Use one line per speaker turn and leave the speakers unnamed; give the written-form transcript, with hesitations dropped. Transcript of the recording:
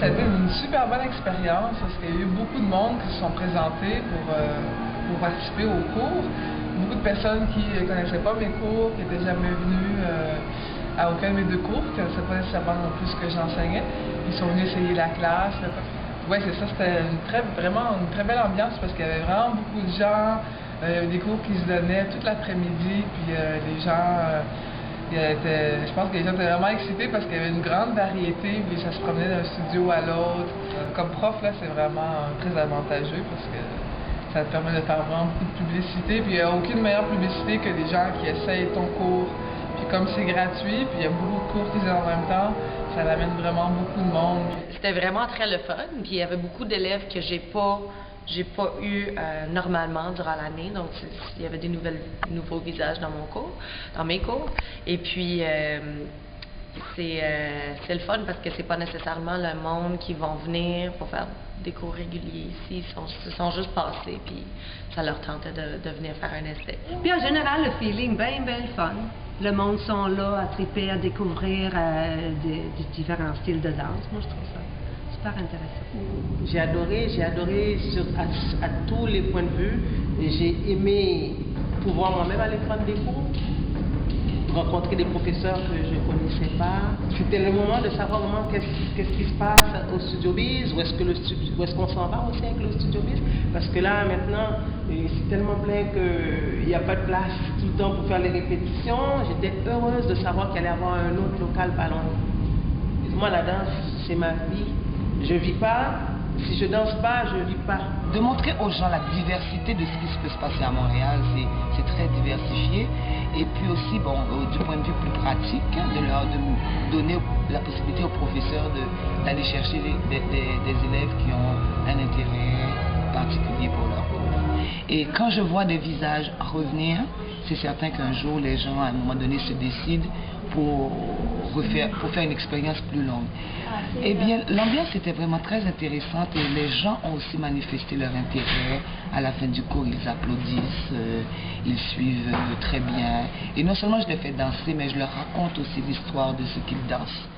ça a été une super bonne expérience parce qu'il y a eu beaucoup de monde qui se sont présentés pour participer au cours. Beaucoup de personnes qui ne connaissaient pas mes cours, qui n'étaient jamais venues à aucun de mes deux cours, qui ne connaissaient pas nécessairement non plus ce que j'enseignais. Ils sont venus essayer la classe. Oui, c'est ça, c'était vraiment une très belle ambiance parce qu'il y avait vraiment beaucoup de gens. Il y avait des cours qui se donnaient toute l'après-midi, puis les gens... je pense que les gens étaient vraiment excités parce qu'il y avait une grande variété, puis ça se promenait d'un studio à l'autre. Comme prof, là, c'est vraiment très avantageux parce que ça te permet de faire vraiment beaucoup de publicité, puis il n'y a aucune meilleure publicité que des gens qui essayent ton cours. Puis comme c'est gratuit, puis il y a beaucoup de cours qui se donnent en même temps, ça amène vraiment beaucoup de monde.
C'était vraiment très le fun, puis il y avait beaucoup d'élèves que j'ai pas eu normalement durant l'année, donc il y avait des nouveaux visages dans mes cours, et puis c'est le fun parce que c'est pas nécessairement le monde qui vont venir pour faire des cours réguliers ici, ils sont juste passés, puis ça leur tentait de venir faire un essai.
Puis en général, le feeling bien fun. Le monde sont là à triper, à découvrir des différents styles de danse. Moi, je trouve ça super intéressant.
J'ai adoré à tous les points de vue. J'ai aimé pouvoir moi-même aller prendre des cours, rencontrer des professeurs que je ne connaissais pas. C'était le moment de savoir vraiment qu'est-ce qui se passe au Studio Biz, où est-ce qu'on s'en va aussi avec le Studio Biz, parce que là maintenant c'est tellement plein qu'il n'y a pas de place tout le temps pour faire les répétitions. J'étais heureuse de savoir qu'il allait y avoir un autre local pas loin. Moi, la danse, c'est ma vie. Je vis pas. Si je danse pas, je vis pas.
De montrer aux gens la diversité de ce qui peut se passer à Montréal, c'est très diversifié. Et puis aussi, bon, du point de vue plus pratique, de donner la possibilité aux professeurs d'aller chercher des élèves qui ont un intérêt particulier pour leur cours. Et quand je vois des visages revenir, c'est certain qu'un jour, les gens, à un moment donné, se décident pour faire une expérience plus longue. Eh bien, l'ambiance était vraiment très intéressante et les gens ont aussi manifesté leur intérêt. À la fin du cours, ils applaudissent, ils suivent très bien. Et non seulement je les fais danser, mais je leur raconte aussi l'histoire de ce qu'ils dansent.